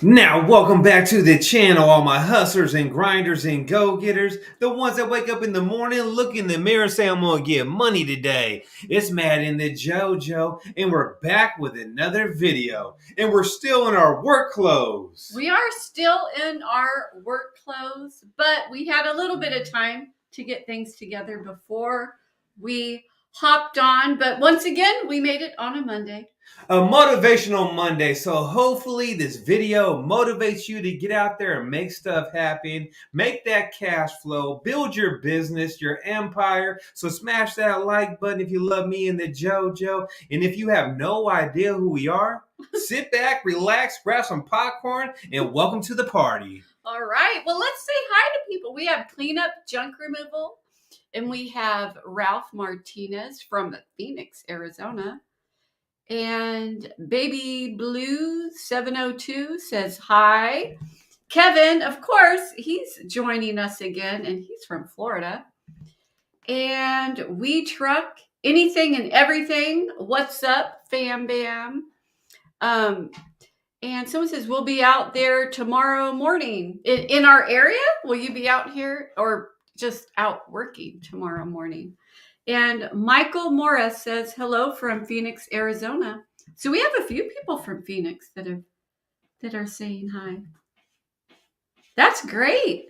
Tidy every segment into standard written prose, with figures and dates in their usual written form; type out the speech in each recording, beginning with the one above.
Now, welcome back to the channel, all my hustlers and grinders and go-getters, the ones that wake up in the morning, look in the mirror and say, I'm gonna get money today. It's Matt in the JoJo, and we're back with another video, and we're still in our work clothes. We are still in our work clothes, but we had a little bit of time to get things together before we hopped on. But once again, we made it on a Monday. A motivational Monday. So hopefully this video motivates you to get out there and make stuff happen, make that cash flow, build your business, your empire. So smash that like button if you love me and the JoJo. And if you have no idea who we are, sit back, relax, grab some popcorn, and welcome to the party. All right. Well, let's say hi to people. We have cleanup, junk removal, and we have Ralph Martinez from Phoenix, Arizona. And Baby Blue 702 says hi. Kevin, of course, he's joining us again, and he's from Florida. And We Truck Anything and Everything. What's up, fam bam? And someone says, we'll be out there tomorrow morning. In our area? Will you be out here or just out working tomorrow morning? And Michael Morris says, hello from Phoenix, Arizona. So we have a few people from Phoenix that are saying hi. That's great.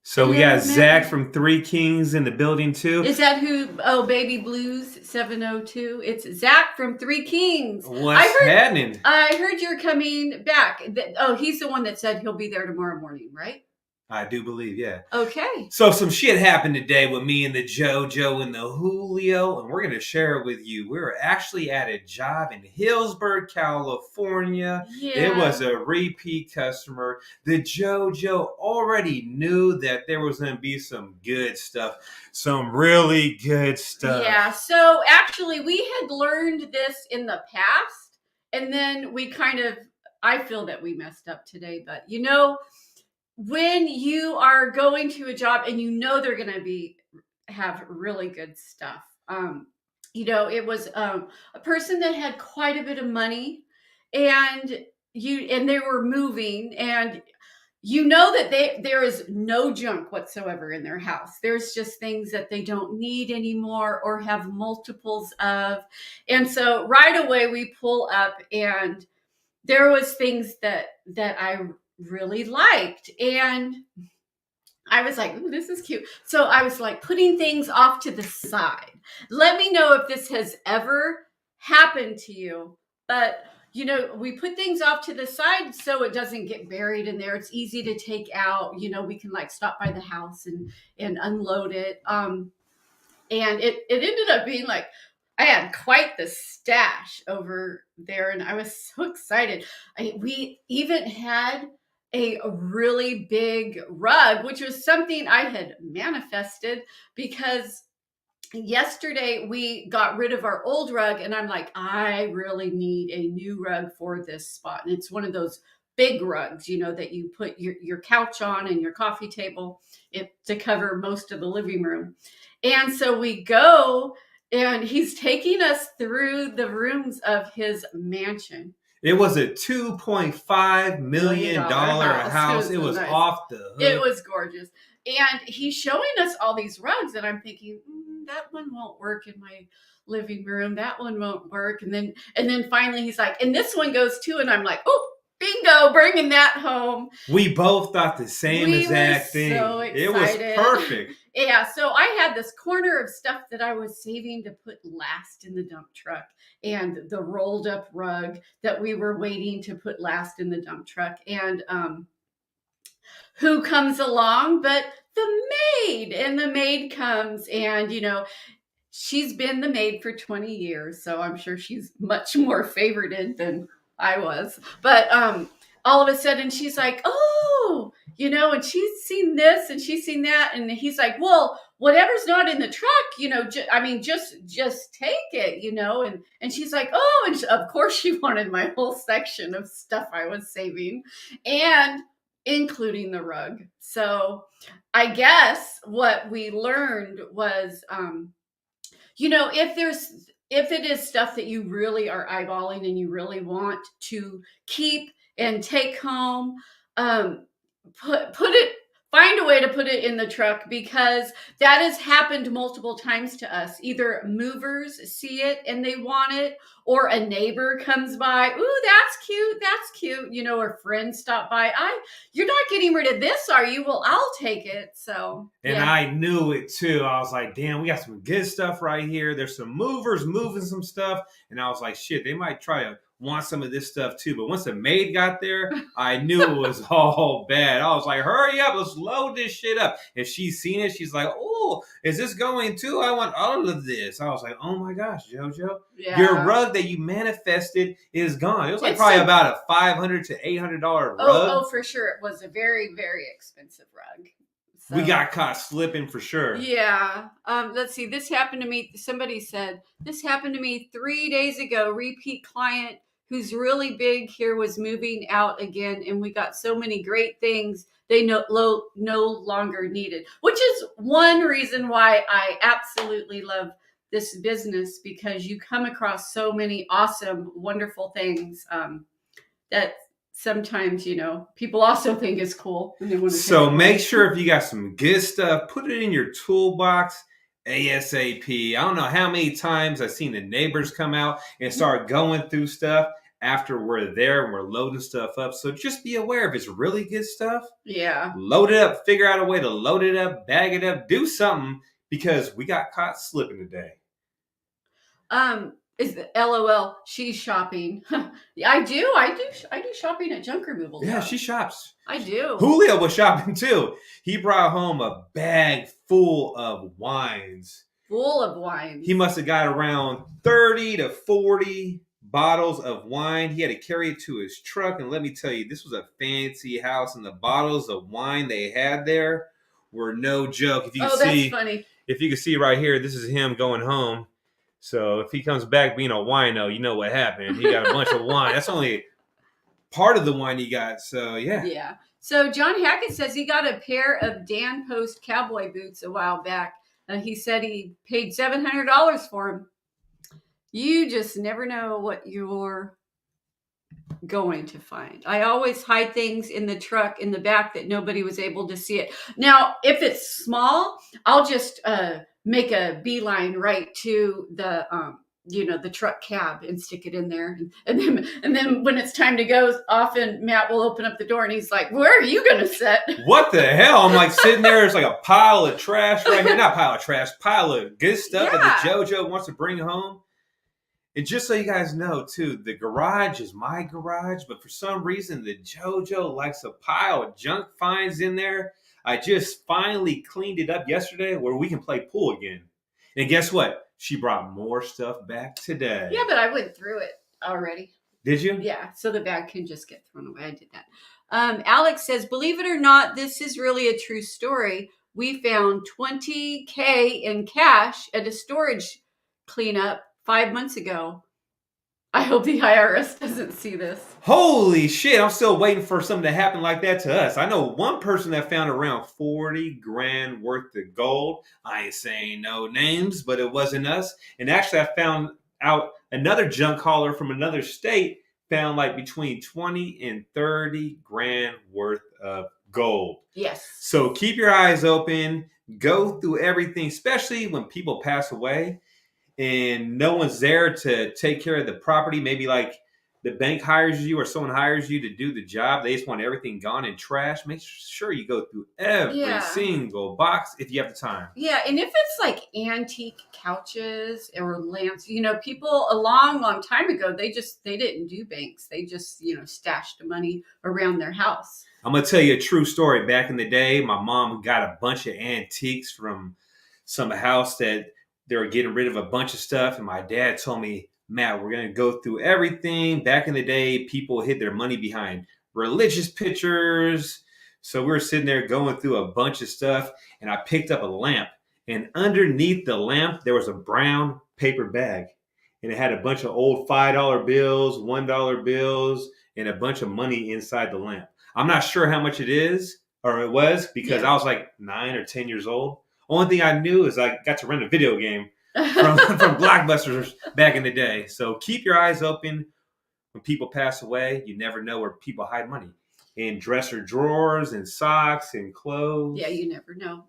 So we got Zach from Three Kings in the building too. Is that who? Oh, Baby Blues 702. It's Zach from Three Kings. What's happening? I heard you're coming back. Oh, he's the one that said he'll be there tomorrow morning, right? I do believe, yeah. Okay. So some shit happened today with me and the JoJo and the Julio, and we're going to share it with you. We were actually at a job in Hillsburg, California. Yeah. It was a repeat customer. The JoJo already knew that there was going to be some good stuff, some really good stuff. Yeah, so actually we had learned this in the past, and then I feel that we messed up today, but when you are going to a job and they're going to have really good stuff. It was a person that had quite a bit of money, and they were moving, and that there is no junk whatsoever in their house. There's just things that they don't need anymore or have multiples of. And so right away we pull up, and there was things that I really liked, and I was like, ooh, this is cute. So I was like putting things off to the side. Let me know if this has ever happened to you. But we put things off to the side so it doesn't get buried in there. It's easy to take out. We can like stop by the house and unload it. And it ended up being like, I had quite the stash over there, and I was so excited. We even had a really big rug, which was something I had manifested, because yesterday we got rid of our old rug, and I'm like, I really need a new rug for this spot. And it's one of those big rugs, that you put your couch on and your coffee table to cover most of the living room. And so we go, and he's taking us through the rooms of his mansion. It was a $2.5 million house. It was nice. Off the hook. It was gorgeous. And he's showing us all these rugs, and I'm thinking, that one won't work in my living room. That one won't work. And then finally he's like, and this one goes too. And I'm like, oh, bingo, bringing that home. We both thought the same exact thing. So excited. It was perfect. Yeah, so I had this corner of stuff that I was saving to put last in the dump truck, and the rolled up rug that we were waiting to put last in the dump truck. And who comes along but the maid? And the maid comes, and she's been the maid for 20 years, so I'm sure she's much more favorited than I was. But all of a sudden she's like, oh, and she's seen this and she's seen that. And he's like, well, whatever's not in the truck, just take it, and she's like, oh, and of course she wanted my whole section of stuff I was saving, and including the rug. So I guess what we learned was, if there's if it is stuff that you really are eyeballing and you really want to keep and take home, um, put it, find a way to put it in the truck, because that has happened multiple times to us. Either movers see it and they want it, or a neighbor comes by, ooh, that's cute, or friends stop by, you're not getting rid of this, are you? Well, I'll take it. So And yeah. I knew it too. I was like, damn, we got some good stuff right here. There's some movers moving some stuff. And I was like, shit, they might try to want some of this stuff too. But once the maid got there, I knew it was all bad. I was like, hurry up, let's load this shit up. If she's seen it, she's like, oh, is this going too? I want all of this. I was like, oh my gosh, JoJo, Yeah. your rug that you manifested is gone. It was like It's probably a- about a $500 to $800 rug. Oh, for sure. It was a very, very expensive rug. So, We got caught slipping for sure. Yeah. Let's see. This happened to me. Somebody said, this happened to me 3 days ago. Repeat client who's really big here was moving out again, and we got so many great things they no longer needed, which is one reason why I absolutely love this business, because you come across so many awesome, wonderful things that sometimes, people also think is cool. And they want to So make sure if you got some good stuff, put it in your toolbox ASAP. I don't know how many times I've seen the neighbors come out and start going through stuff after we're there and we're loading stuff up. So just be aware, if it's really good stuff, Yeah. load it up, figure out a way to load it up, bag it up, do something, because we got caught slipping today. Is the LOL, she's shopping. I do shopping at junk removal. Yeah, she shops. I do. Julio was shopping too. He brought home a bag full of wines. Full of wine. He must have got around 30 to 40 bottles of wine. He had to carry it to his truck. And let me tell you, this was a fancy house, and the bottles of wine they had there were no joke. If you can see, that's funny. If you can see right here, this is him going home. So if he comes back being a wino, you know what happened. He got a bunch of wine. That's only part of the wine he got. So yeah. Yeah. So John Hackett says he got a pair of Dan Post cowboy boots a while back. He said he paid $700 for them. You just never know what you're going to find. I always hide things in the truck in the back that nobody was able to see it. Now, if it's small, I'll just make a beeline right to the the truck cab and stick it in there, and then when it's time to go, often Matt will open up the door and he's like, "Where are you gonna sit?" What the hell? I'm like sitting there. It's like a pile of trash right here. Not pile of trash, pile of good stuff that the JoJo wants to bring home. And just so you guys know, too, the garage is my garage, but for some reason, the JoJo likes a pile of junk finds in there. I just finally cleaned it up yesterday where we can play pool again. And guess what? She brought more stuff back today. Yeah, but I went through it already. Did you? Yeah, so the bag can just get thrown away. I did that. Alex says, believe it or not, this is really a true story. We found $20K in cash at a storage cleanup 5 months ago. I hope the IRS doesn't see this. Holy shit, I'm still waiting for something to happen like that to us. I know one person that found around 40 grand worth of gold. I ain't saying no names, but it wasn't us. And actually, I found out another junk hauler from another state found like between 20 and 30 grand worth of gold. Yes. So keep your eyes open. Go through everything, especially when people pass away and no one's there to take care of the property. Maybe like the bank hires you or someone hires you to do the job. They just want everything gone in trash. Make sure you go through every single box if you have the time. Yeah, and if it's like antique couches or lamps, people a long time ago, they didn't do banks. They just, stashed the money around their house. I'm going to tell you a true story. Back in the day, my mom got a bunch of antiques from some house that they were getting rid of a bunch of stuff. And my dad told me, Matt, we're going to go through everything. Back in the day, people hid their money behind religious pictures. So we were sitting there going through a bunch of stuff. And I picked up a lamp. And underneath the lamp, there was a brown paper bag. And it had a bunch of old $5 bills, $1 bills, and a bunch of money inside the lamp. I'm not sure how much it is or it was because I was like 9 or 10 years old. Only thing I knew is I got to rent a video game. from Blockbusters back in the day. So keep your eyes open when people pass away. You never know where people hide money. In dresser drawers and socks and clothes. Yeah, you never know.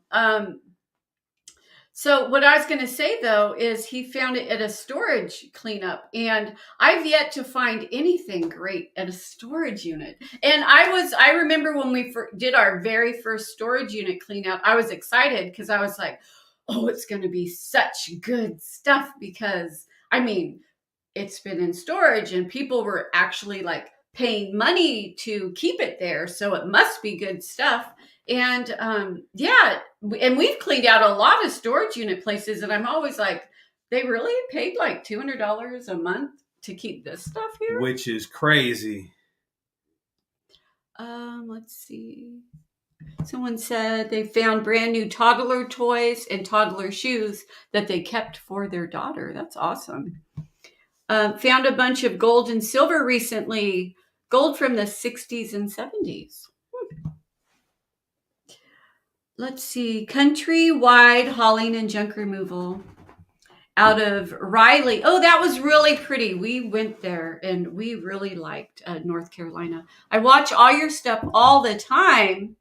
So what I was going to say though is he found it at a storage cleanup, and I've yet to find anything great at a storage unit. And I remember when we did our very first storage unit cleanout, I was excited because I was like, oh, it's going to be such good stuff because I mean, it's been in storage and people were actually like paying money to keep it there, so it must be good stuff. And yeah, and we've cleaned out a lot of storage unit places, and I'm always like, they really paid like $200 a month to keep this stuff here, which is crazy. Let's see. Someone said they found brand new toddler toys and toddler shoes that they kept for their daughter. That's awesome. Found a bunch of gold and silver recently. Gold from the 60s and 70s. Let's see. Countrywide hauling and junk removal out of Riley. Oh, that was really pretty. We went there and we really liked North Carolina. I watch all your stuff all the time.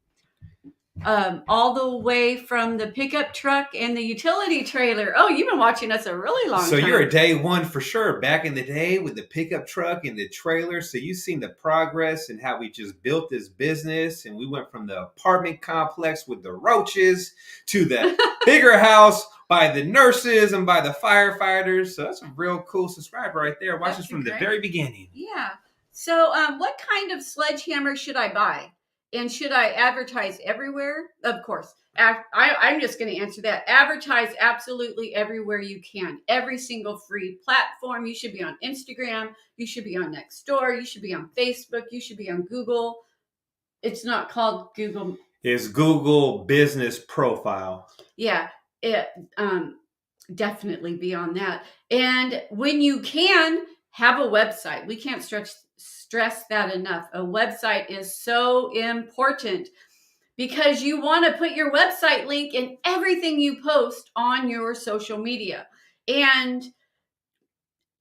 All the way from the pickup truck and the utility trailer. Oh, you've been watching us a really long time. So you're a day one for sure. Back in the day with the pickup truck and the trailer. So you've seen the progress and how we just built this business. And we went from the apartment complex with the roaches to the bigger house by the nurses and by the firefighters. So that's a real cool subscriber right there. Watch us from the very beginning. Yeah. So what kind of sledgehammer should I buy? And should I advertise everywhere? Of course. I'm just going to answer that. Advertise absolutely everywhere you can. Every single free platform. You should be on Instagram. You should be on Nextdoor. You should be on Facebook. You should be on Google. It's not called Google. It's Google Business Profile. Yeah. Definitely be on that. And when you can, have a website. We can't stress that enough. A website is so important because you want to put your website link in everything you post on your social media. And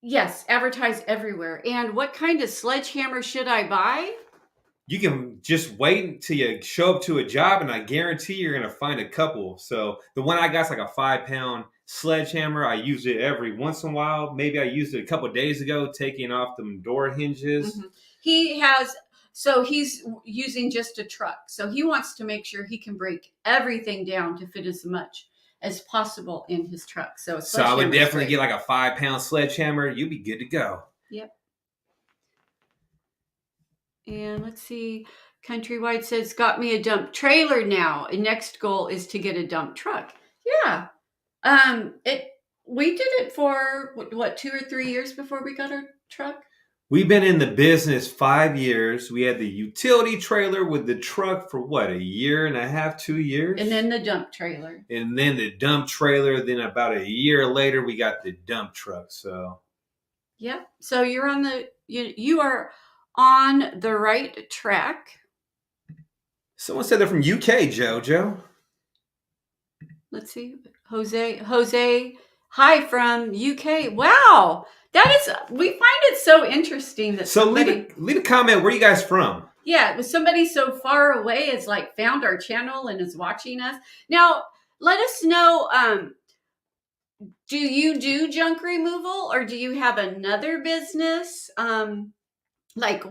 yes, advertise everywhere. And what kind of sledgehammer should I buy? You can just wait until you show up to a job, and I guarantee you're going to find a couple. So the one I got is like a 5-pound sledgehammer. I use it every once in a while. Maybe I used it a couple of days ago, taking off them door hinges. Mm-hmm. He's using just a truck. So he wants to make sure he can break everything down to fit as much as possible in his truck. So I would definitely get like a 5-pound sledgehammer. You'll be good to go. Yep. And let's see. Countrywide says, got me a dump trailer now. And next goal is to get a dump truck. Yeah. We did it for what 2 or 3 years before we got our truck. We've been in the business 5 years. We had the utility trailer with the truck for what, 1.5 years, 2 years? And then the dump trailer. And then the dump trailer. Then about a year later, we got the dump truck. So. Yep. So you're on you are on the right track. Someone said they're from UK, Jojo. Let's see. Jose, hi from UK. Wow. We find it so interesting that leave a comment. Where are you guys from? Yeah, somebody so far away has like found our channel and is watching us. Now, let us know, do you do junk removal or do you have another business? Like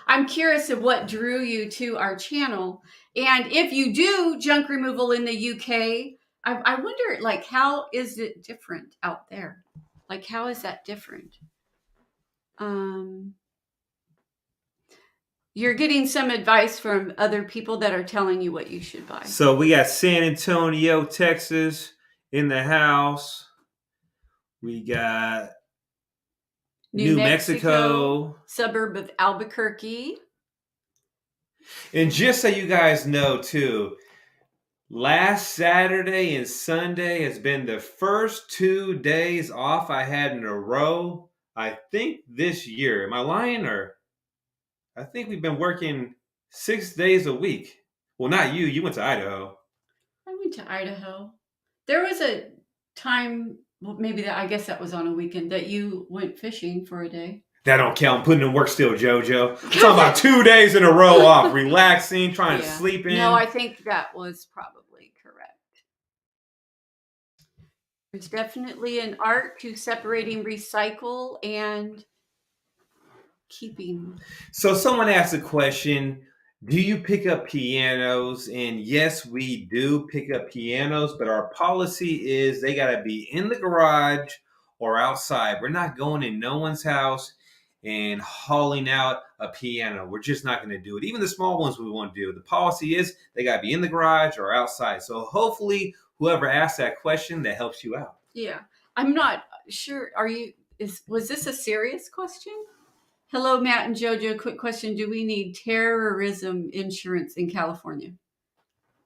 I'm curious of what drew you to our channel. And if you do junk removal in the UK, I wonder, like, how is it different out there? Like, how is that different? You're getting some advice from other people that are telling you what you should buy. So we got San Antonio, Texas in the house. We got New Mexico, suburb of Albuquerque. And just so you guys know, too, last Saturday and Sunday has been the first 2 days off I had in a row, I think, this year. Am I lying? Or I think we've been working 6 days a week. Well, not you. You went to Idaho. I went to Idaho. There was a time well, maybe I guess that was on a weekend that you went fishing for a day. That don't count. I'm putting in work still, JoJo. I'm talking about 2 days in a row off, relaxing, trying to sleep in. No, I think that was probably correct. There's definitely an art to separating recycle and keeping. So someone asked a question, do you pick up pianos? And yes, we do pick up pianos, but our policy is they got to be in the garage or outside. We're not going in no one's house and hauling out a piano. We're just not going to do it. Even the small ones we won't do. The policy is they got to be in the garage or outside. So hopefully whoever asked that question, that helps you out. Yeah. I'm not sure. Was this a serious question? Hello, Matt and JoJo. Quick question. Do we need terrorism insurance in California?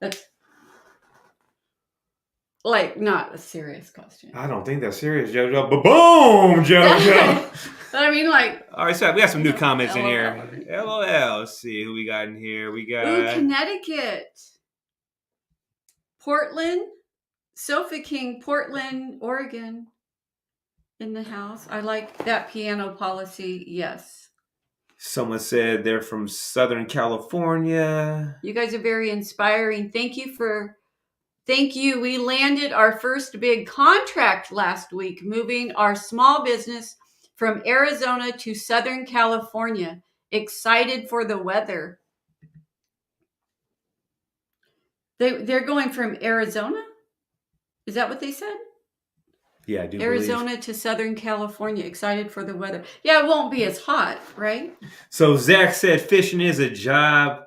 That's like not a serious question. I don't think that's serious, JoJo. But boom, JoJo. I mean, like. All right, so we got some new comments in here. LOL. Let's see who we got in here. We got Connecticut, Portland, Sofa King, Portland, Oregon. In the house. I like that piano policy. Yes. Someone said they're from Southern California. You guys are very inspiring. Thank you. We landed our first big contract last week, moving our small business from Arizona to Southern California. Excited for the weather. They're going from Arizona? Is that what they said? Yeah, I do. Arizona to Southern California. Excited for the weather. Yeah, it won't be as hot, right? So Zach said fishing is a job,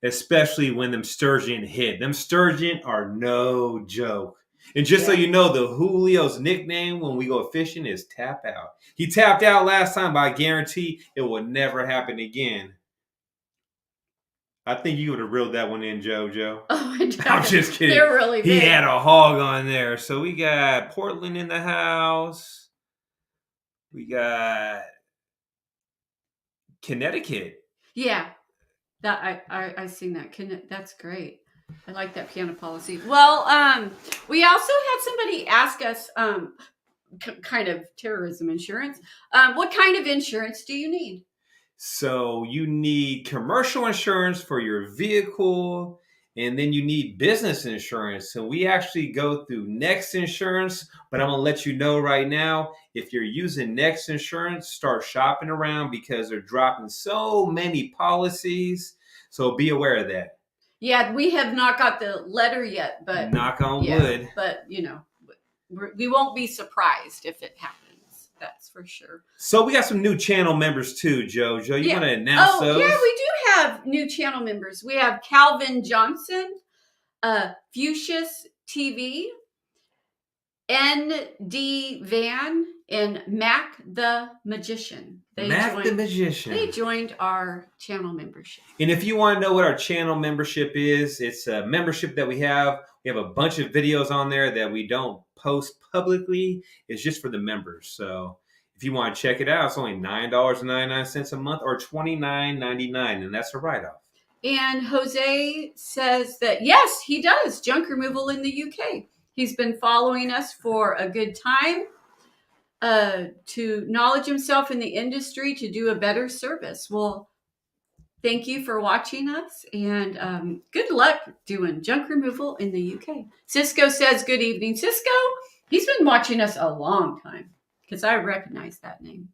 especially when them sturgeon hit. Them sturgeon are no joke. And just so you know, the Julio's nickname when we go fishing is tap out. He tapped out last time, but I guarantee it will never happen again. I think you would have reeled that one in, JoJo. Oh, I'm just kidding. They're really big. He had a hog on there. So we got Portland in the house. We got Connecticut. Yeah, that I seen that. That's great. I like that piano policy. Well, we also had somebody ask us kind of terrorism insurance. What kind of insurance do you need? So you need commercial insurance for your vehicle, and then you need business insurance. So we actually go through Next Insurance, but I'm going to let you know right now, if you're using Next Insurance, start shopping around because they're dropping so many policies. So be aware of that. Yeah, we have not got the letter yet, but knock on wood. But we won't be surprised if it happens. That's for sure. So we got some new channel members too, JoJo. You want to announce those? Yeah, we do have new channel members. We have Calvin Johnson, Fuchsius TV, ND Van, and Mac the Magician. They joined our channel membership. And if you want to know what our channel membership is, it's a membership that we have. We have a bunch of videos on there that we don't post publicly. It's just for the members. So if you want to check it out, it's only $9.99 a month or $29.99, and that's a write-off. And Jose says that, yes, he does junk removal in the UK. He's been following us for a good time to knowledge himself in the industry to do a better service. Well, thank you for watching us, and good luck doing junk removal in the UK. Cisco says, good evening. Cisco, he's been watching us a long time because I recognize that name.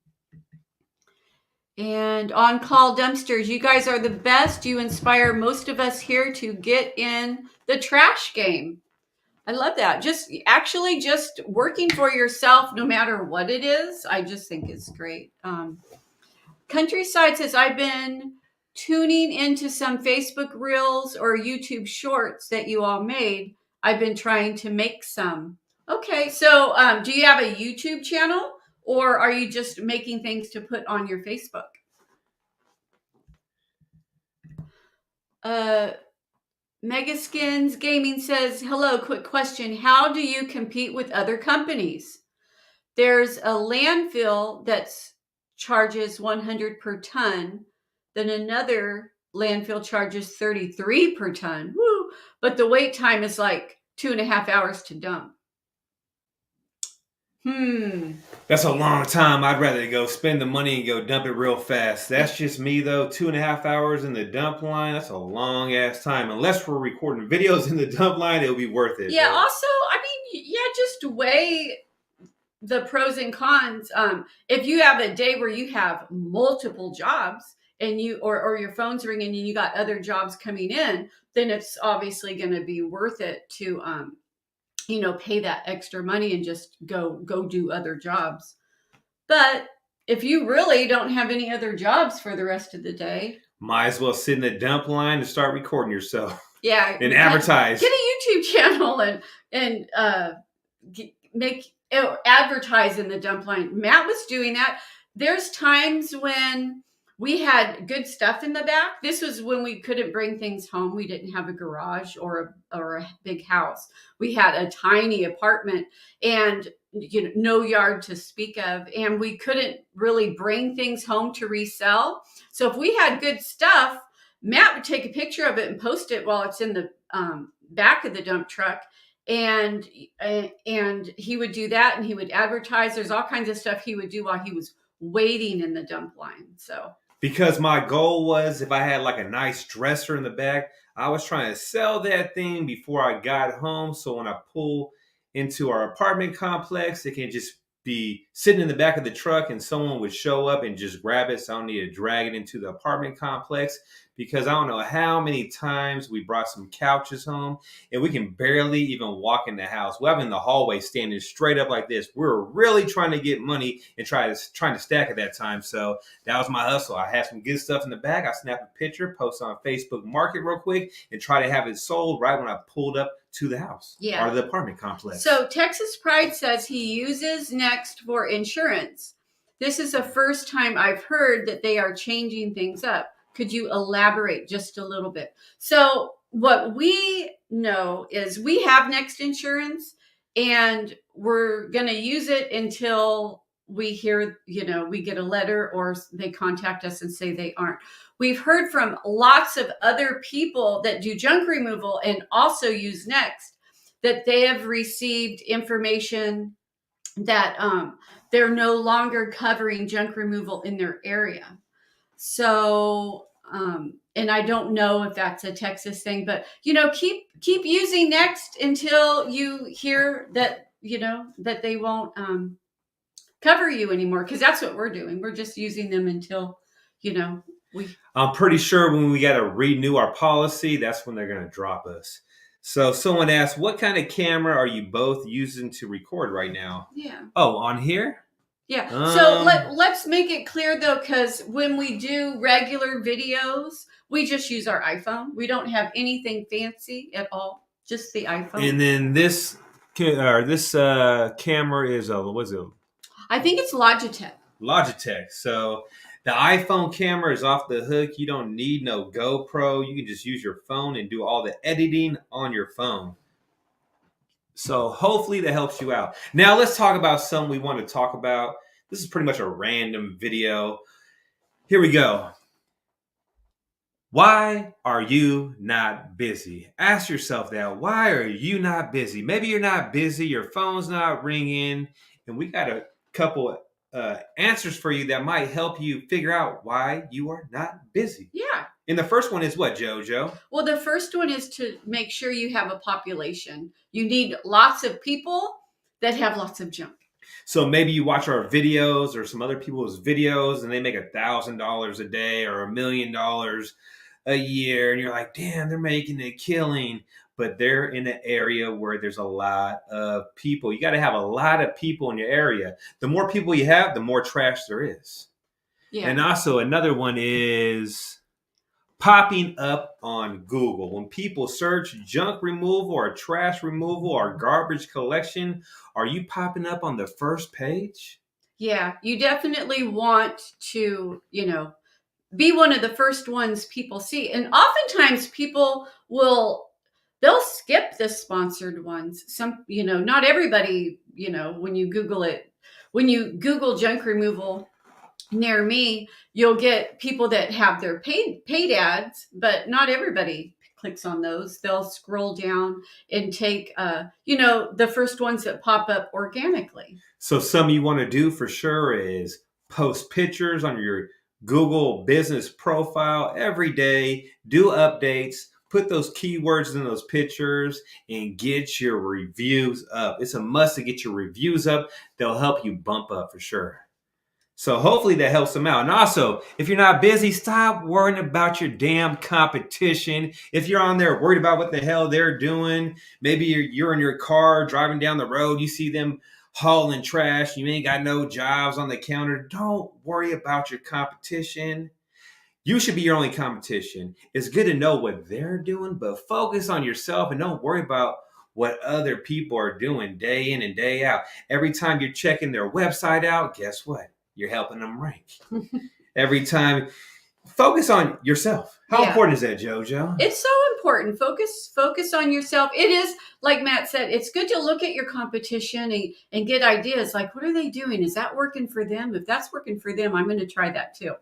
And On Call Dumpsters, you guys are the best. You inspire most of us here to get in the trash game. I love that. Just working for yourself, no matter what it is, I just think is great. Countryside says, I've been tuning into some Facebook Reels or YouTube Shorts that you all made. I've been trying to make some. Okay, so do you have a YouTube channel, or are you just making things to put on your Facebook? Megaskins Gaming says, hello, quick question. How do you compete with other companies? There's a landfill that charges $100 per ton. Then another landfill charges $33 per ton. Woo! But the wait time is like 2.5 hours to dump. That's a long time. I'd rather go spend the money and go dump it real fast. That's just me though. 2.5 hours in the dump line. That's a long ass time. Unless we're recording videos in the dump line, it'll be worth it. Yeah. But Also, I mean, yeah, just weigh the pros and cons. If you have a day where you have multiple jobs and you or your phone's ringing and you got other jobs coming in, then it's obviously going to be worth it to pay that extra money and just go do other jobs. But if you really don't have any other jobs for the rest of the day, might as well sit in the dump line and start recording yourself yeah, and advertise. Get a YouTube channel and make advertise in the dump line. Matt was doing that. There's times when we had good stuff in the back. This was when we couldn't bring things home. We didn't have a garage or a big house. We had a tiny apartment and no yard to speak of, and we couldn't really bring things home to resell. So if we had good stuff, Matt would take a picture of it and post it while it's in the back of the dump truck. And he would do that, and he would advertise. There's all kinds of stuff he would do while he was waiting in the dump line. So because my goal was, if I had like a nice dresser in the back, I was trying to sell that thing before I got home. So when I pull into our apartment complex, it can just be sitting in the back of the truck and someone would show up and just grab it. So I don't need to drag it into the apartment complex, because I don't know how many times we brought some couches home and we can barely even walk in the house. We're in the hallway standing straight up like this. We were really trying to get money and trying to stack at that time. So that was my hustle. I had some good stuff in the bag. I snapped a picture, post on Facebook Market real quick, and try to have it sold right when I pulled up to the house or the apartment complex. So Texas Pride says he uses Next for insurance. This is the first time I've heard that they are changing things up. Could you elaborate just a little bit? So what we know is we have Next Insurance, and we're going to use it until we hear, we get a letter or they contact us and say they aren't. We've heard from lots of other people that do junk removal and also use Next that they have received information that they're no longer covering junk removal in their area. So, and I don't know if that's a Texas thing, but keep using Next until you hear that that they won't cover you anymore, because that's what we're doing. We're just using them until I'm pretty sure when we got to renew our policy, that's when they're going to drop us. So someone asked, what kind of camera are you both using to record right now? Yeah. Oh, on here? Yeah. So let's make it clear though, because when we do regular videos, we just use our iPhone. We don't have anything fancy at all, just the iPhone. And then this camera is what is it? I think it's Logitech. Logitech. So the iPhone camera is off the hook. You don't need no GoPro. You can just use your phone and do all the editing on your phone. So hopefully that helps you out. Now let's talk about something we want to talk about. This is pretty much a random video. Here we go. Why are you not busy? Ask yourself that. Why are you not busy? Maybe you're not busy. Your phone's not ringing. And we got a couple answers for you that might help you figure out why you are not busy. Yeah. And the first one is what, JoJo? Well, the first one is to make sure you have a population. You need lots of people that have lots of junk. So maybe you watch our videos or some other people's videos and they make $1,000 a day or $1 million a year. And you're like, damn, they're making a killing. But they're in an area where there's a lot of people. You got to have a lot of people in your area. The more people you have, the more trash there is. Yeah. And also another one is popping up on Google. When people search junk removal or trash removal or garbage collection, are you popping up on the first page? Yeah, you definitely want to, be one of the first ones people see. And oftentimes people they'll skip the sponsored ones. Some, not everybody, when you Google junk removal near me, you'll get people that have their paid ads, but not everybody clicks on those, they'll scroll down and take, the first ones that pop up organically. So something you want to do for sure is post pictures on your Google business profile every day, do updates, put those keywords in those pictures, and get your reviews up. It's a must to get your reviews up. They'll help you bump up for sure. So hopefully that helps them out. And also, if you're not busy, stop worrying about your damn competition. If you're on there worried about what the hell they're doing, maybe you're in your car driving down the road, you see them hauling trash, you ain't got no jobs on the counter. Don't worry about your competition. You should be your only competition. It's good to know what they're doing, but focus on yourself and don't worry about what other people are doing day in and day out. Every time you're checking their website out, guess what? You're helping them rank. Every time, focus on yourself. How important is that, JoJo? It's so important. Focus on yourself. It is, like Matt said, it's good to look at your competition and get ideas. Like, what are they doing? Is that working for them? If that's working for them, I'm going to try that too.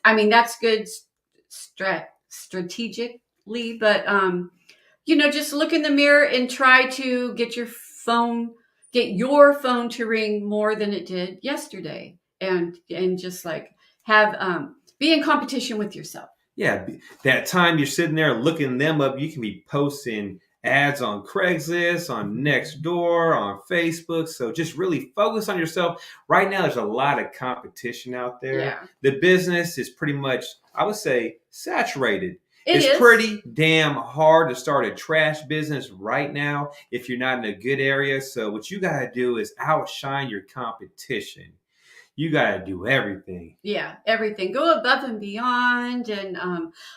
I mean, that's good strategically, but just look in the mirror and try to get your phone to ring more than it did yesterday, and just like have be in competition with yourself. Yeah, that time you're sitting there looking them up, you can be posting ads on Craigslist, on Nextdoor, on Facebook. So just really focus on yourself. Right now, there's a lot of competition out there. Yeah. The business is pretty much, I would say, saturated. It's pretty damn hard to start a trash business right now if you're not in a good area. So what you got to do is outshine your competition. You got to do everything. Yeah, everything. Go above and beyond. And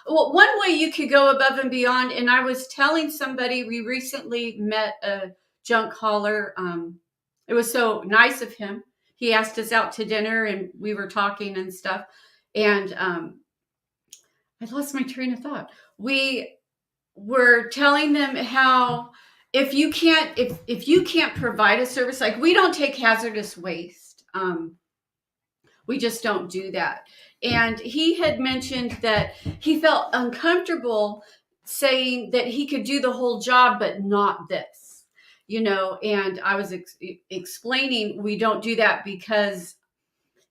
one way you could go above and beyond, and I was telling somebody, we recently met a junk hauler. It was so nice of him. He asked us out to dinner and we were talking and stuff. And I lost my train of thought. We were telling them how if you can't provide a service, like we don't take hazardous waste. We just don't do that. And he had mentioned that he felt uncomfortable saying that he could do the whole job, but not this, and I was explaining we don't do that because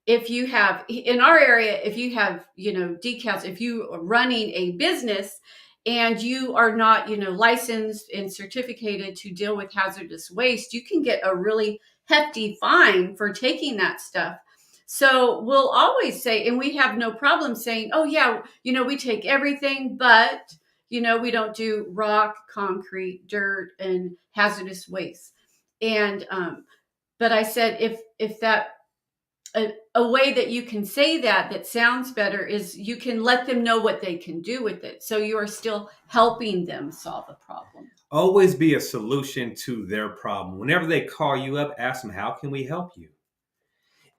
if you have, in our area, if you have, decals, if you are running a business and you are not, licensed and certificated to deal with hazardous waste, you can get a really hefty fine for taking that stuff. So we'll always say, and we have no problem saying, oh yeah, we take everything, but, we don't do rock, concrete, dirt, and hazardous waste. And, but I said, if that, a way that you can say that sounds better is you can let them know what they can do with it. So you are still helping them solve a problem. Always be a solution to their problem. Whenever they call you up, ask them, how can we help you?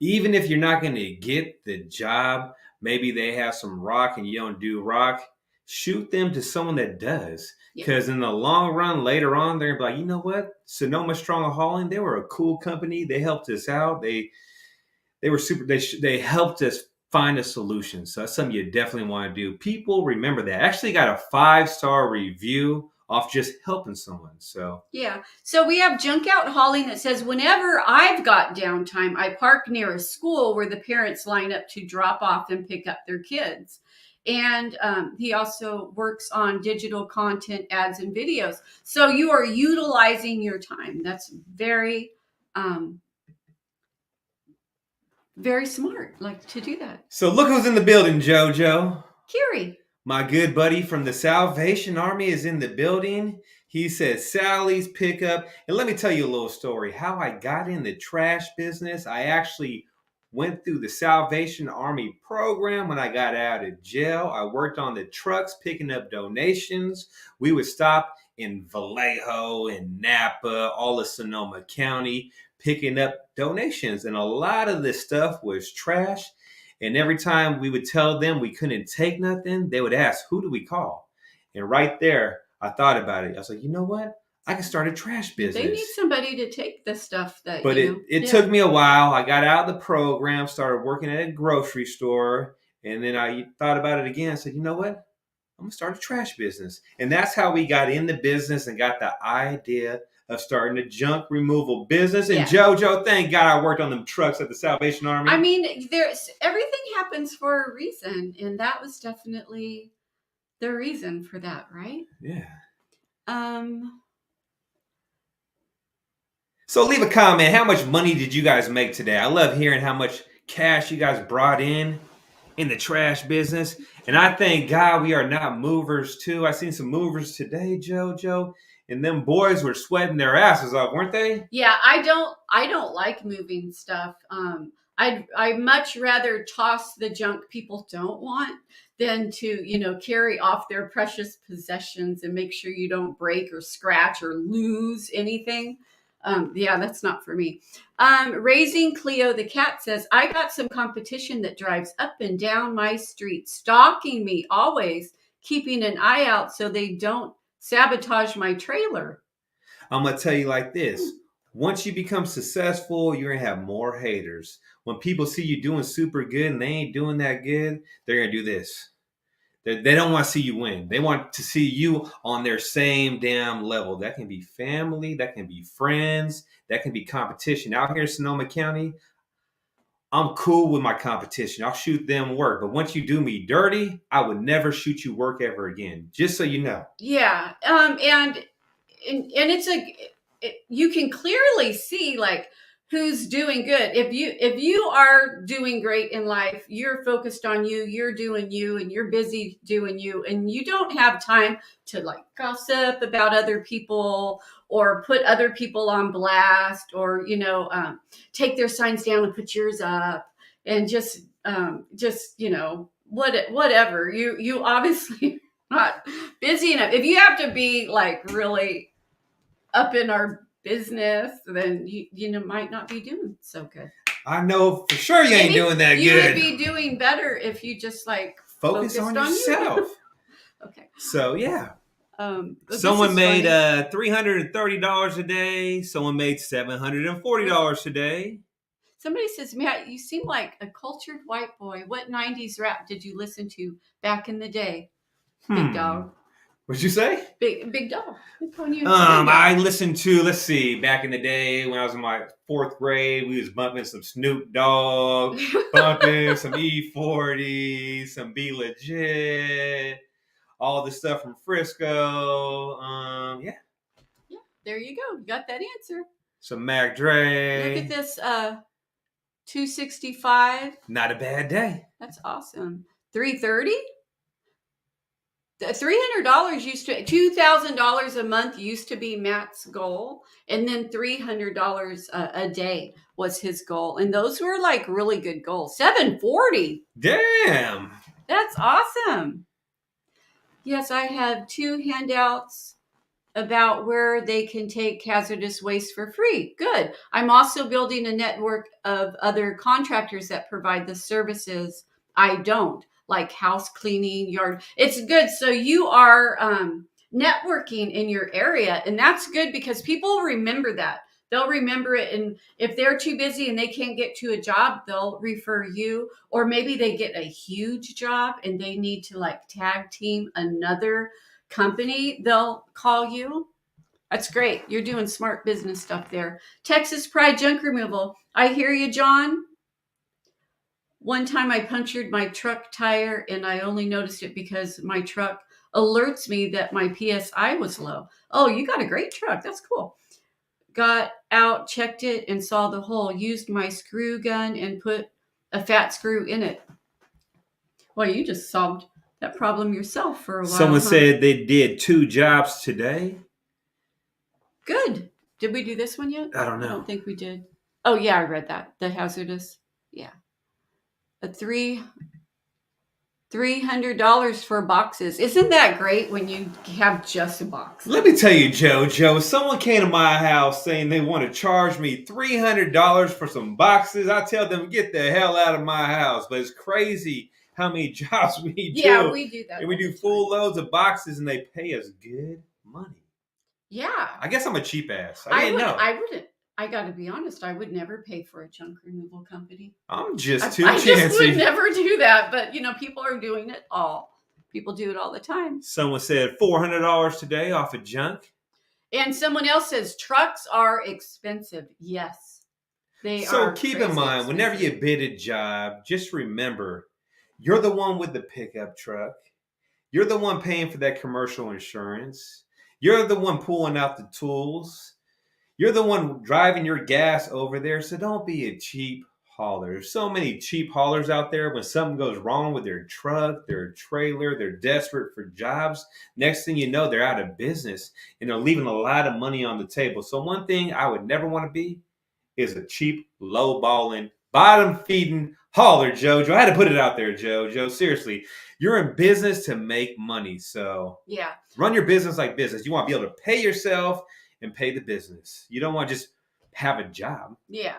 Even if you're not going to get the job, maybe they have some rock and you don't do rock, shoot them to someone that does. Because in the long run, later on, they're going to be like, you know what? Sonoma Strong Hauling, they were a cool company. They helped us out. They were super. They helped us find a solution. So that's something you definitely want to do. People remember that. I actually got a 5-star review off just helping someone. So yeah. So we have Junk Out Hauling that says, whenever I've got downtime, I park near a school where the parents line up to drop off and pick up their kids. And he also works on digital content, ads, and videos. So you are utilizing your time. That's very, very smart, like to do that. So look who's in the building, JoJo. Kiri. My good buddy from the Salvation Army is in the building. He says Sally's Pickup. And let me tell you a little story. How I got in the trash business. I actually went through the Salvation Army program when I got out of jail. I worked on the trucks picking up donations. We would stop in Vallejo and Napa, all of Sonoma County, picking up donations. And a lot of this stuff was trash. And every time we would tell them we couldn't take nothing, they would ask, who do we call? And right there, I thought about it. I was like, you know what? I can start a trash business. They need somebody to take the stuff that, but it took me a while. I got out of the program, started working at a grocery store. And then I thought about it again. I said, you know what? I'm going to start a trash business. And that's how we got in the business and got the idea of starting a junk removal business. And JoJo, thank God I worked on them trucks at the Salvation Army. I mean, everything happens for a reason, and that was definitely the reason for that, right? Yeah. So leave a comment. How much money did you guys make today? I love hearing how much cash you guys brought in the trash business. And I thank God we are not movers too. I seen some movers today, JoJo, and them boys were sweating their asses off, weren't they? Yeah, I don't like moving stuff. I'd much rather toss the junk people don't want than to, carry off their precious possessions and make sure you don't break or scratch or lose anything. Yeah, that's not for me. Raising Cleo the cat says, I got some competition that drives up and down my street, stalking me always, keeping an eye out so they don't sabotage my trailer. I'm going to tell you like this. Once you become successful, you're going to have more haters. When people see you doing super good and they ain't doing that good, they're going to do this. They don't want to see you win. They want to see you on their same damn level. That can be family. That can be friends. That can be competition. Out here in Sonoma County, I'm cool with my competition. I'll shoot them work. But once you do me dirty, I would never shoot you work ever again. Just so you know. Yeah. And it's you can clearly see like who's doing good. If you are doing great in life, you're focused on you, you're doing you, and you're busy doing you, and you don't have time to like gossip about other people or put other people on blast or take their signs down and put yours up and just whatever. You obviously not busy enough. If you have to be like really up in our business, then you might not be doing so good. I know for sure you ain't doing that good. You would be doing better if you just like focus on yourself. Okay. So yeah. Someone made $330 a day. Someone made $740 a day. Somebody says, Matt, you seem like a cultured white boy. What 90s rap did you listen to back in the day? Big dog. What'd you say? Big dog. I listened to, let's see, back in the day when I was in my 4th grade, we was bumping some Snoop Dogg, bumping some E40, some Be Legit, all the stuff from Frisco. Yeah. There you go. You got that answer. Some Mac Dre. Look at this 265. Not a bad day. That's awesome. 330? $300 used to $2,000 a month used to be Matt's goal, and then $300 a day was his goal, and those were like really good goals. $740. Damn, that's awesome. Yes, I have 2 handouts about where they can take hazardous waste for free. Good. I'm also building a network of other contractors that provide the services I don't, like house cleaning, yard. It's good. So you are networking in your area, and that's good because people remember that. They'll remember it, and if they're too busy and they can't get to a job, they'll refer you, or maybe they get a huge job and they need to like tag team another company, they'll call you. That's great. You're doing smart business stuff there. Texas Pride Junk Removal. I hear you, John. One time I punctured my truck tire and I only noticed it because my truck alerts me that my PSI was low. Oh, you got a great truck. That's cool. Got out, checked it, and saw the hole. Used my screw gun and put a fat screw in it. Well, you just solved that problem yourself for a while. Someone said they did 2 jobs today. Good. Did we do this one yet? I don't know. I don't think we did. Oh, yeah, I read that. The hazardous. Yeah. A $300 for boxes. Isn't that great when you have just a box? Let me tell you, JoJo, someone came to my house saying they want to charge me $300 for some boxes. I tell them, get the hell out of my house. But it's crazy how many jobs we do. Yeah, we do that. And we do full loads of boxes and they pay us good money. Yeah. I guess I'm a cheap ass. I didn't know. I wouldn't. I got to be honest. I would never pay for a junk removal company. I'm just too chancy. I just would never do that. But, people are doing it all People do it all the time. Someone said $400 today off of junk. And someone else says trucks are expensive. Yes, they are. So keep in mind, expensive. whenever you bid a job, just remember, you're the one with the pickup truck. You're the one paying for that commercial insurance. You're the one pulling out the tools. You're the one driving your gas over there. So don't be a cheap hauler. There's so many cheap haulers out there. When something goes wrong with their truck, their trailer, they're desperate for jobs. Next thing you know, they're out of business and they're leaving a lot of money on the table. So one thing I would never want to be is a cheap, low-balling, bottom-feeding hauler, Jojo. I had to put it out there, Jojo. Seriously, you're in business to make money. So yeah, run your business like business. You want to be able to pay yourself and pay the business. You don't want to just have a job. Yeah.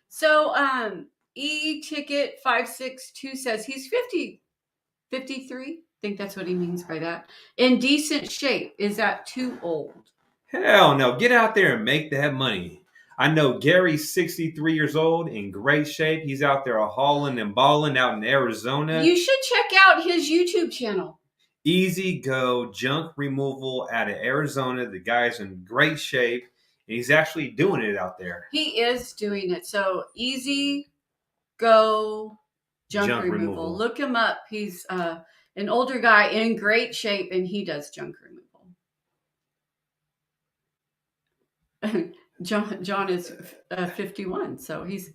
So e-ticket 562 says he's 53. I think that's what he means by that. In decent shape. Is that too old? Hell no. Get out there and make that money. I know Gary's 63 years old, in great shape. He's out there hauling and balling out in Arizona. You should check out his YouTube channel. Easy Go Junk Removal out of Arizona. The guy's in great shape, and he's actually doing it out there. He is doing it. So Easy Go Junk Removal. Look him up. He's an older guy in great shape, and he does junk removal. John is 51, so he's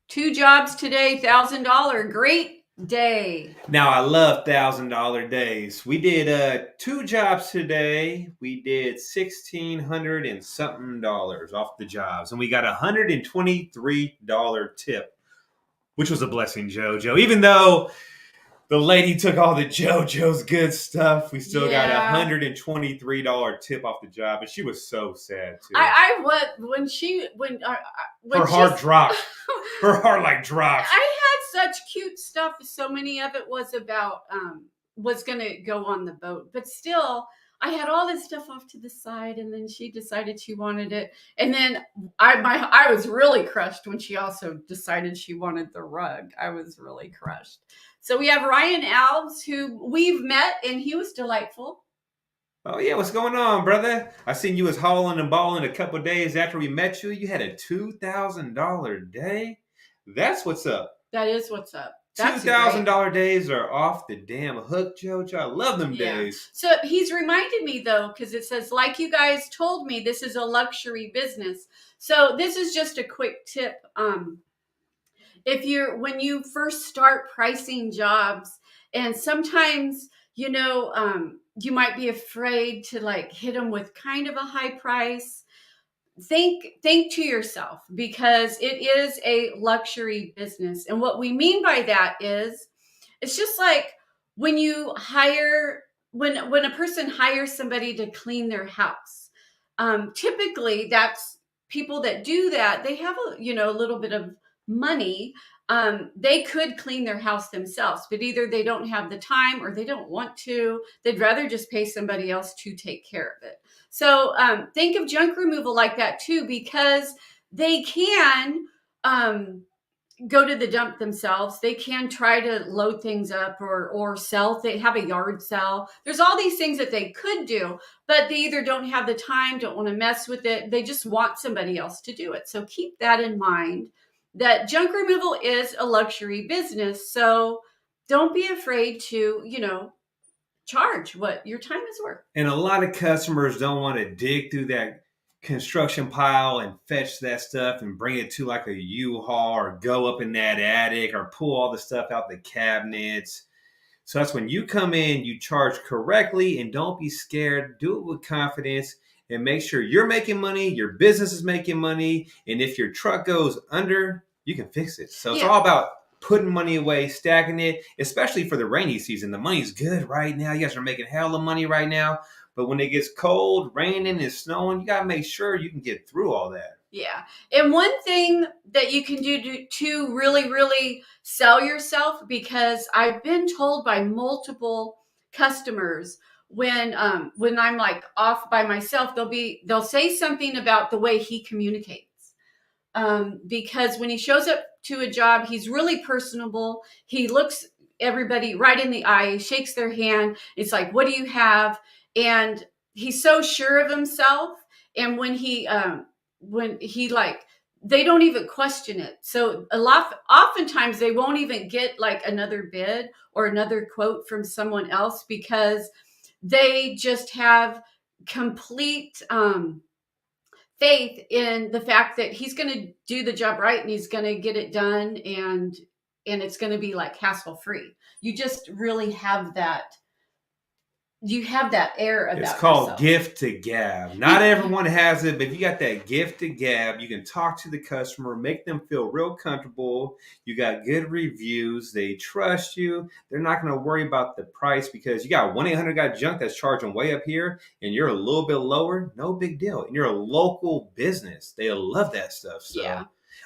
2 jobs today, $1,000. Great day. Now I love $1,000 days. We did 2 jobs today. We did $1,600 and something off the jobs, and we got $123 tip, which was a blessing, Jojo. Even though the lady took all the JoJo's good stuff, we still got $123 tip off the job, and she was so sad too. Her heart dropped. Her heart like dropped. I had such cute stuff. So many of it was about was gonna go on the boat, but still, I had all this stuff off to the side, and then she decided she wanted it, and then I was really crushed when she also decided she wanted the rug. I was really crushed. So we have Ryan Alves, who we've met, and he was delightful. Oh yeah, what's going on, brother? I seen you was hauling and balling a couple of days after we met you. You had a $2,000 day. That's what's up. That is what's up. $2,000 days are off the damn hook, Jojo. I love them days. So he's reminded me though, because it says, like you guys told me, this is a luxury business. So this is just a quick tip. When you first start pricing jobs, and sometimes, you might be afraid to like hit them with kind of a high price. Think to yourself, because it is a luxury business. And what we mean by that is, it's just like when you when a person hires somebody to clean their house. Typically that's people that do that. They have a little bit of money. They could clean their house themselves, but either they don't have the time or they don't want to. They'd rather just pay somebody else to take care of it. So think of junk removal like that too, because they can go to the dump themselves. They can try to load things up or sell. They have a yard sale. There's all these things that they could do, but they either don't have the time, don't want to mess with it. They just want somebody else to do it. So keep that in mind, that junk removal is a luxury business. So don't be afraid to, charge what your time is worth. And a lot of customers don't want to dig through that construction pile and fetch that stuff and bring it to like a U-Haul or go up in that attic or pull all the stuff out the cabinets. So that's when you come in, you charge correctly, and don't be scared. Do it with confidence and make sure you're making money, your business is making money, and if your truck goes under, you can fix it. So it's all about putting money away, stacking it, especially for the rainy season. The money's good right now. You guys are making hella money right now. But when it gets cold, raining, and snowing, you got to make sure you can get through all that. Yeah. And one thing that you can do to really, really sell yourself, because I've been told by multiple customers when I'm like off by myself, they'll say something about the way he communicates. Because when he shows up to a job, he's really personable. He looks everybody right in the eye, shakes their hand. It's like, what do you have? And he's so sure of himself. And when he like, they don't even question it. So oftentimes they won't even get like another bid or another quote from someone else, because they just have complete faith in the fact that he's going to do the job right, and he's going to get it done, and it's going to be like hassle free. You just really have that. You have that air about It's called yourself. gift to gab. Not everyone has it, but if you got that gift to gab, you can talk to the customer, make them feel real comfortable. You got good reviews. They trust you. They're not going to worry about the price, because you got 1-800 got junk that's charging way up here and you're a little bit lower. No big deal. And you're a local business. They love that stuff. So Yeah.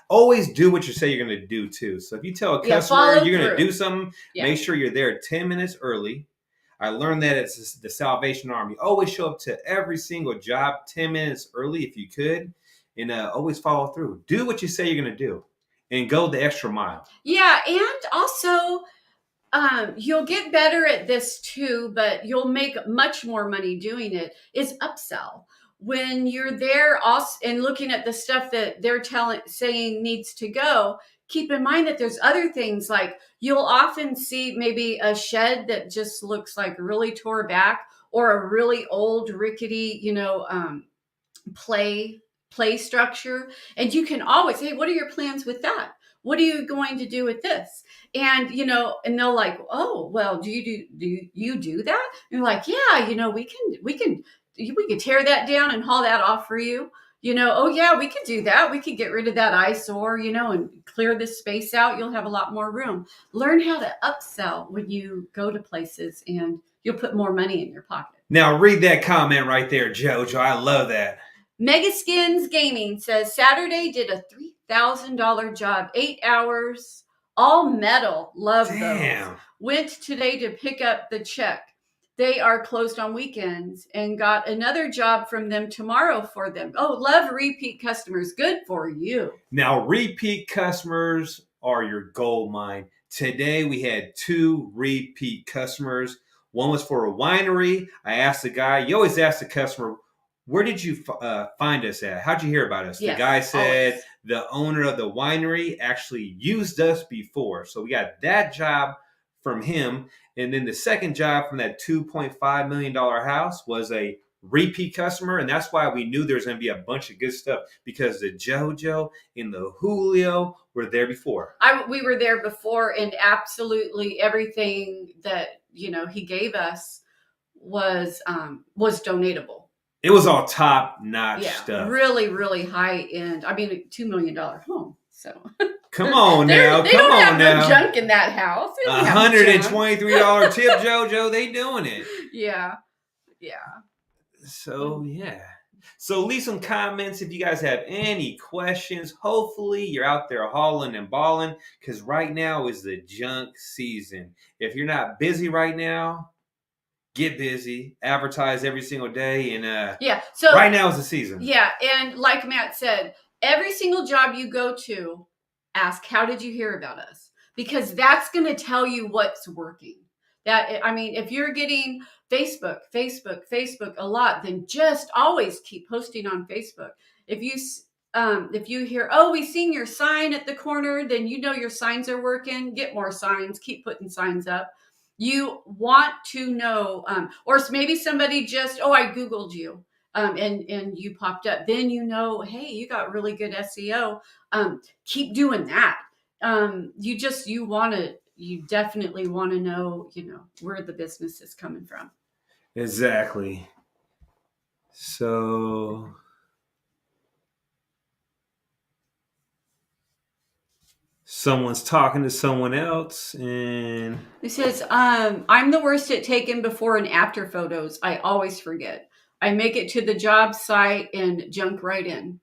always do what you say you're going to do too. So if you tell a customer you're going to do something, make sure you're there 10 minutes early. I learned that it's the Salvation Army. Always show up to every single job 10 minutes early if you could, and always follow through. Do what you say you're going to do, and go the extra mile. Yeah, and also you'll get better at this too, but you'll make much more money doing it, is upsell. When you're there also and looking at the stuff that they're saying needs to go, keep in mind that there's other things, like you'll often see maybe a shed that just looks like really tore back, or a really old rickety, play structure. And you can always, hey, what are your plans with that? What are you going to do with this? And, and they'll like, oh, well, do you do that? And you're like, yeah, we can tear that down and haul that off for you. Oh yeah, we could do that. We could get rid of that eyesore, and clear this space out. You'll have a lot more room. Learn how to upsell when you go to places, and you'll put more money in your pocket. Now read that comment right there, Jojo. I love that. Megaskins Gaming says Saturday did a $3,000 job, 8 hours, all metal. Love those. Went today to pick up the check. They are closed on weekends, and got another job from them tomorrow for them. Oh, love repeat customers. Good for you. Now, repeat customers are your gold mine. Today, we had 2 repeat customers. One was for a winery. I asked the guy, you always ask the customer, where did you find us at? How'd you hear about us? Yes, the guy said always. The owner of the winery actually used us before. So we got that job from him. And then the second job from that $2.5 million house was a repeat customer. And that's why we knew there was going to be a bunch of good stuff, because the JoJo and the Julio were there before. We were there before, and absolutely everything that, he gave us was donatable. It was all top-notch stuff. Really, really high end. I mean, a $2 million home. So come on now, they don't have no junk in that house. $123 tip, JoJo. They doing it. Yeah. So yeah. So leave some comments if you guys have any questions. Hopefully you're out there hauling and balling, because right now is the junk season. If you're not busy right now, get busy, advertise every single day, and so right now is the season. Yeah, and like Matt said, every single job you go to, ask, how did you hear about us? Because that's going to tell you what's working. If you're getting Facebook a lot, then just always keep posting on Facebook. If you hear, oh, we seen your sign at the corner, then your signs are working. Get more signs, keep putting signs up. You want to know, or maybe somebody just, I Googled you, and you popped up. Then hey, you got really good SEO. Keep doing that. You definitely want to know, where the business is coming from. Exactly. So someone's talking to someone else, and he says, I'm the worst at taking before and after photos. I always forget. I make it to the job site and junk right in.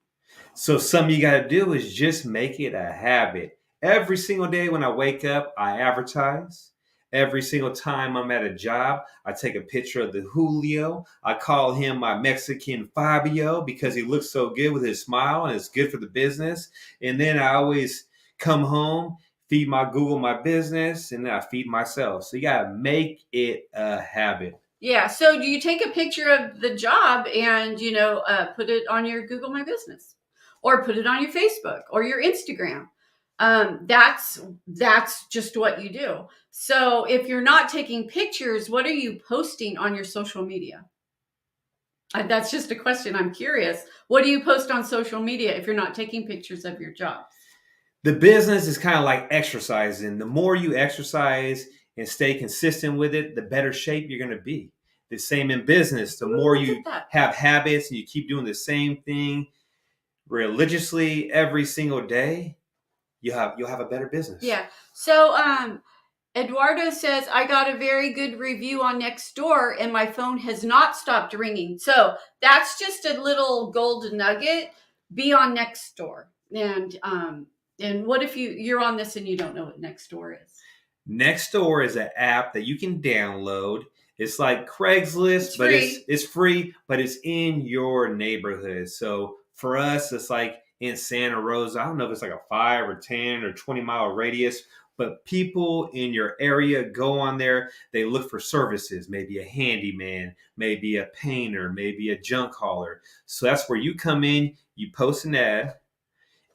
So something you got to do is just make it a habit. Every single day when I wake up, I advertise. Every single time I'm at a job, I take a picture of the Julio. I call him my Mexican Fabio, because he looks so good with his smile, and it's good for the business. And then I always come home feed my Google my business, and then I feed myself. So you gotta make it a habit. Yeah. So do you take a picture of the job and, put it on your Google My Business or put it on your Facebook or your Instagram? That's just what you do. So if you're not taking pictures, what are you posting on your social media? That's just a question. I'm curious. What do you post on social media if you're not taking pictures of your job? The business is kind of like exercising. The more you exercise and stay consistent with it, the better shape you're going to be. The same in business. The more you have habits and you keep doing the same thing religiously every single day, you'll have a better business. Yeah. So Eduardo says, I got a very good review on Nextdoor and my phone has not stopped ringing. So that's just a little golden nugget. Be on Nextdoor. And what if you're on this and you don't know what Nextdoor is? Nextdoor is an app that you can download. It's like Craigslist, it's free, but it's in your neighborhood. So for us, it's like in Santa Rosa. I don't know if it's like a 5 or 10 or 20-mile radius, but people in your area go on there. They look for services, maybe a handyman, maybe a painter, maybe a junk hauler. So that's where you come in, you post an ad,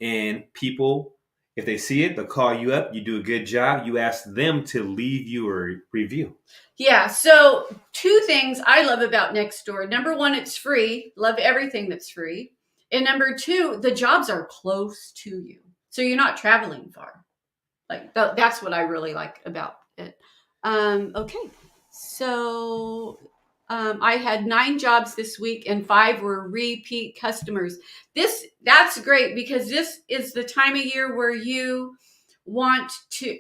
and people, if they see it, they'll call you up. You do a good job. You ask them to leave you a review. Yeah. So 2 things I love about Nextdoor. Number 1, it's free. Love everything that's free. And number 2, the jobs are close to you. So you're not traveling far. Like that's what I really like about it. Okay. So I had 9 jobs this week and 5 were repeat customers. That's great because this is the time of year where you want to,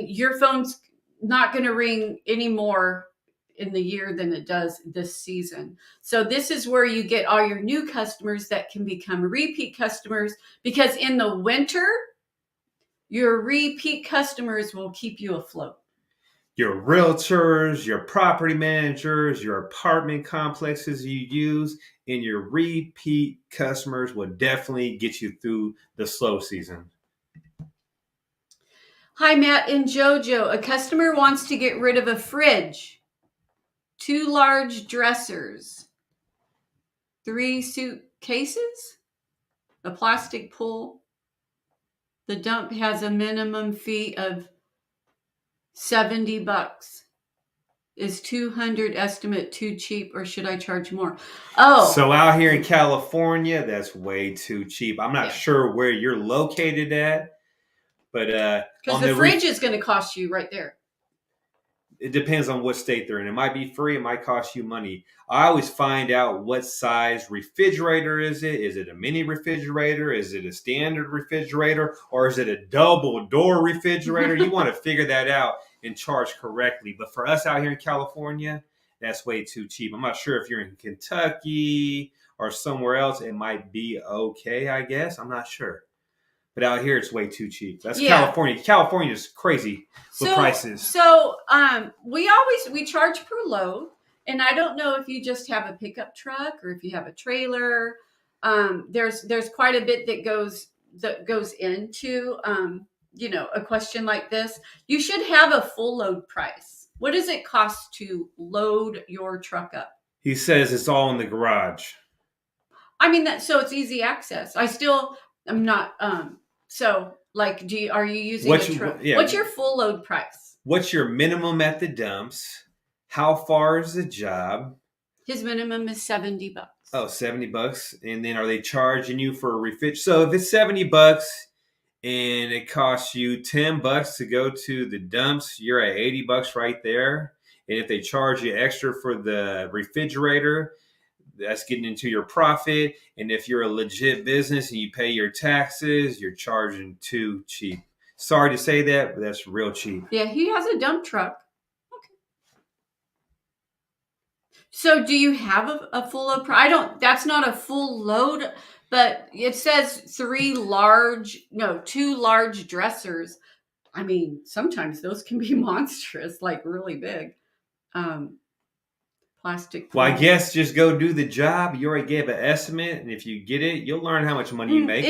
your phone's not going to ring any more in the year than it does this season. So this is where you get all your new customers that can become repeat customers, because in the winter, your repeat customers will keep you afloat. Your realtors, your property managers, your apartment complexes you use, and your repeat customers will definitely get you through the slow season. Hi, Matt and Jojo. A customer wants to get rid of a fridge, 2 large dressers, 3 suitcases, a plastic pool. The dump has a minimum fee of $70. Is 200 estimate too cheap, or should I charge more? Oh. So out here in California, that's way too cheap. I'm not sure where you're located at, but because the fridge is going to cost you right there. It depends on what state they're in. It might be free. It might cost you money. I always find out what size refrigerator is it. Is it a mini refrigerator? Is it a standard refrigerator? Or is it a double door refrigerator? You want to figure that out and charge correctly. But for us out here in California, that's way too cheap. I'm not sure if you're in Kentucky or somewhere else. It might be okay, I guess. I'm not sure. But out here, it's way too cheap. That's California. California is crazy with prices. So we charge per load, and I don't know if you just have a pickup truck or if you have a trailer. There's quite a bit that goes into a question like this. You should have a full load price. What does it cost to load your truck up? He says it's all in the garage. I mean so it's easy access. I'm not. So, like, are you using a truck? Yeah. What's your full load price? What's your minimum at the dumps? How far is the job? His minimum is $70. Oh, $70. And then are they charging you for a refit? So if it's $70 and it costs you $10 to go to the dumps, you're at $80 right there. And if they charge you extra for the refrigerator, that's getting into your profit. And if you're a legit business and you pay your taxes, you're charging too cheap. Sorry to say that, but that's real cheap. Yeah, he has a dump truck. Okay. So do you have a full load? That's not a full load, but it says 2 large dressers. I mean, sometimes those can be monstrous, like really big. plastic. Well, I guess just go do the job. You already gave an estimate, and if you get it, you'll learn how much money you make.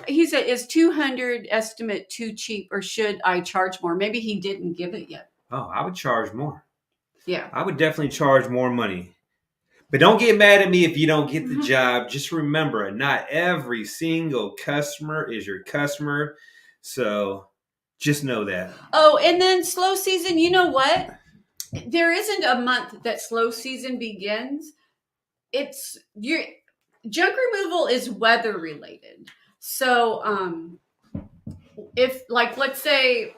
He said, is 200 estimate too cheap, or should I charge more? Maybe he didn't give it yet. Oh, I would charge more. Yeah. I would definitely charge more money. But don't get mad at me if you don't get the job. Just remember, not every single customer is your customer. So just know that. Oh, and then slow season, you know what? There isn't a month that slow season begins. It's your junk removal is weather related. So if, like, let's say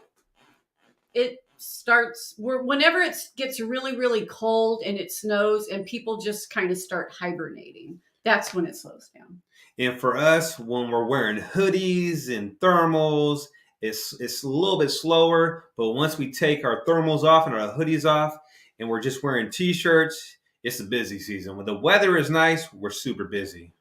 it starts whenever it gets really, really cold and it snows and people just kind of start hibernating, that's when it slows down. And for us, when we're wearing hoodies and thermals, it's a little bit slower. But once we take our thermals off and our hoodies off and we're just wearing t-shirts, it's a busy season. When the weather is nice, we're super busy.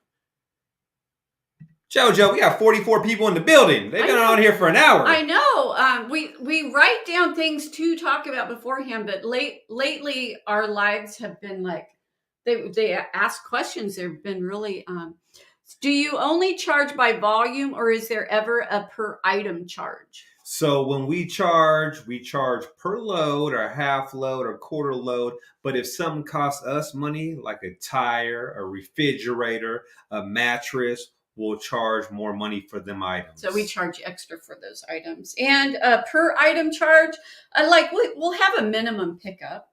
JoJo, we got 44 people in the building. They've been on here for an hour. I know. We write down things to talk about beforehand, but lately our lives have been like, they ask questions. They've been really, do you only charge by volume, or is there ever a per item charge? So when we charge per load or half load or quarter load. But if something costs us money, like a tire, a refrigerator, a mattress, we'll charge more money for them items. So we charge extra for those items. And per item charge, we'll have a minimum pickup.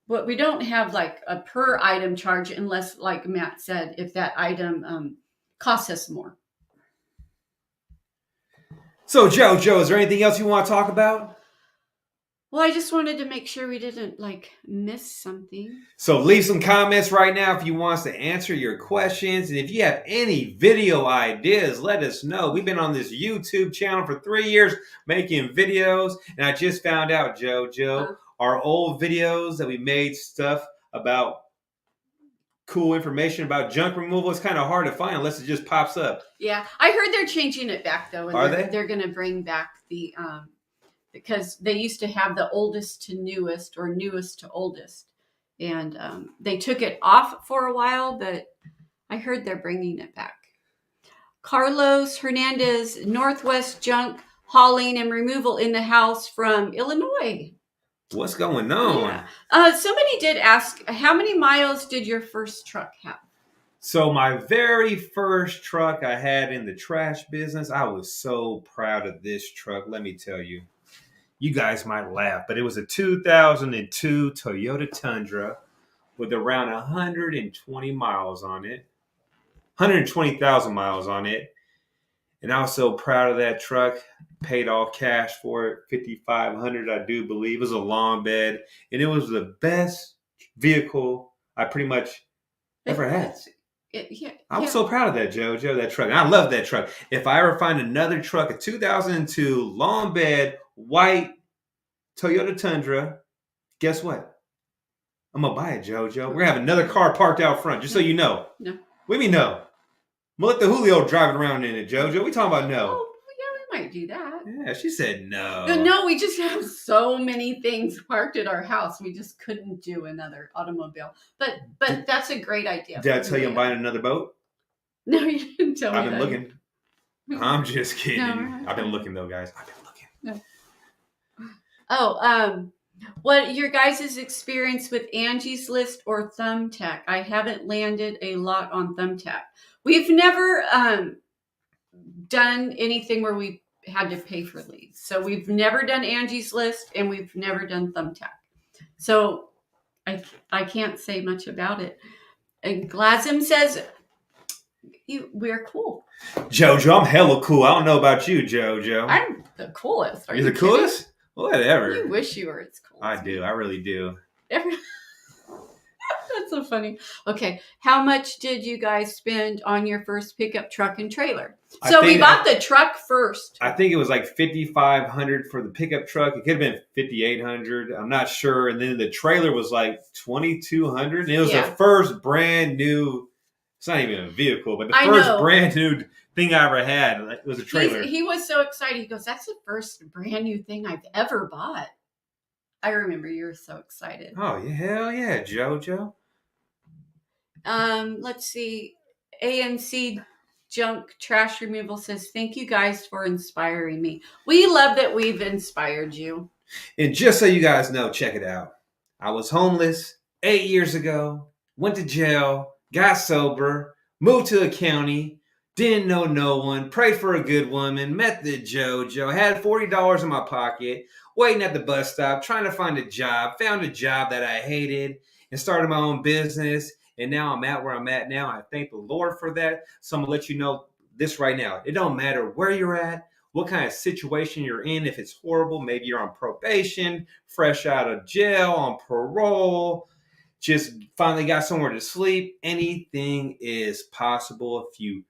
But we don't have like a per item charge unless, like Matt said, if that item costs us more. So JoJo, is there anything else you want to talk about? Well, I just wanted to make sure we didn't miss something. So leave some comments right now if you want us to answer your questions. And if you have any video ideas, let us know. We've been on this YouTube channel for 3 years making videos. And I just found out, JoJo, our old videos that we made stuff about cool information about junk removal is kind of hard to find unless it just pops up. Yeah, I heard they're changing it back though. And Are they? They're going to bring back the... because they used to have the oldest to newest or newest to oldest. And they took it off for a while, but I heard they're bringing it back. Carlos Hernandez, Northwest Junk Hauling and Removal in the House from Illinois. What's going on? Yeah. Somebody did ask, how many miles did your first truck have? So my very first truck I had in the trash business, I was so proud of this truck. Let me tell you. You guys might laugh, but it was a 2002 Toyota Tundra with around 120 miles on it, 120,000 miles on it. And I was so proud of that truck. Paid all cash for it, $5,500, I do believe. It was a long bed, and it was the best vehicle I pretty much ever had. I was so proud of that, JoJo, that truck. And I love that truck. If I ever find another truck, a 2002 long bed, white Toyota Tundra, guess what? I'm going to buy it, JoJo. We're going to have another car parked out front, just so you know. No. What do you mean no? I'm going to let the Julio drive it around in it, JoJo. We talking about no. Oh, yeah, we might do that. Yeah, she said no. No, we just have so many things parked at our house. We just couldn't do another automobile. But that's a great idea. Did I tell you I'm buying another boat? No, you didn't tell me I've been looking. I'm just kidding. No, I've been looking, though, guys. I've been looking. No. Oh, what your guys' experience with Angie's List or Thumbtack? I haven't landed a lot on Thumbtack. We've never done anything where we had to pay for leads. So we've never done Angie's List and we've never done Thumbtack. So I can't say much about it. And Glasm says, we're cool. JoJo, I'm hella cool. I don't know about you, JoJo. I'm the coolest. Are You're you the coolest? kidding? Whatever. You wish you were as cool. I do. I really do. That's so funny. Okay. How much did you guys spend on your first pickup truck and trailer? So we bought the truck first. I think it was like $5,500 for the pickup truck. It could have been $5,800. I'm not sure. And then the trailer was like $2,200. And it was the first brand new, it's not even a vehicle, but the first brand new thing I ever had. It was a trailer. He was so excited. He goes, that's the first brand new thing I've ever bought. I remember you were so excited. Oh, yeah, hell yeah, JoJo. Let's see. ANC Junk Trash Removal says, thank you guys for inspiring me. We love that we've inspired you. And just so you guys know, check it out. I was homeless 8 years ago, went to jail, got sober, moved to a county, didn't know no one, prayed for a good woman, met the JoJo, had $40 in my pocket, waiting at the bus stop, trying to find a job, found a job that I hated, and started my own business. And now I'm at where I'm at now. I thank the Lord for that. So I'm going to let you know this right now. It don't matter where you're at, what kind of situation you're in. If it's horrible, maybe you're on probation, fresh out of jail, on parole, just finally got somewhere to sleep. Anything is possible if you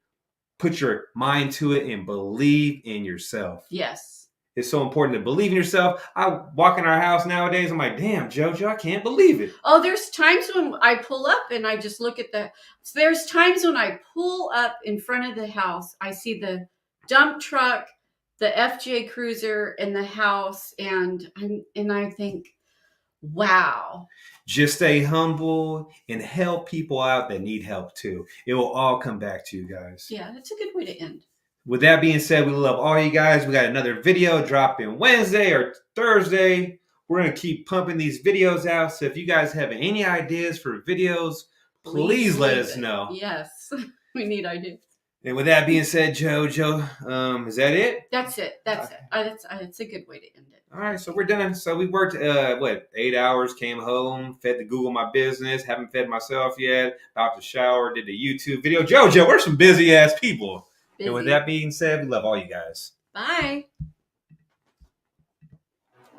put your mind to it and believe in yourself. Yes. It's so important to believe in yourself. I walk in our house nowadays, I'm like, damn, JoJo, I can't believe it. Oh, there's times when I pull up and I just look at there's times when I pull up in front of the house, I see the dump truck, the FJ Cruiser, and the house, and I think, wow. Just stay humble and help people out that need help too. It will all come back to you guys. Yeah, that's a good way to end. With that being said, we love all you guys. We got another video dropping Wednesday or Thursday. We're going to keep pumping these videos out. So if you guys have any ideas for videos, please let us know. Yes, we need ideas. And with that being said, JoJo, is that it? That's it. That's a good way to end it. All right, so we're done. So we worked, 8 hours, came home, fed the Google my business, haven't fed myself yet, about to shower, did the YouTube video. JoJo, we're some busy-ass people. Busy. And with that being said, we love all you guys. Bye.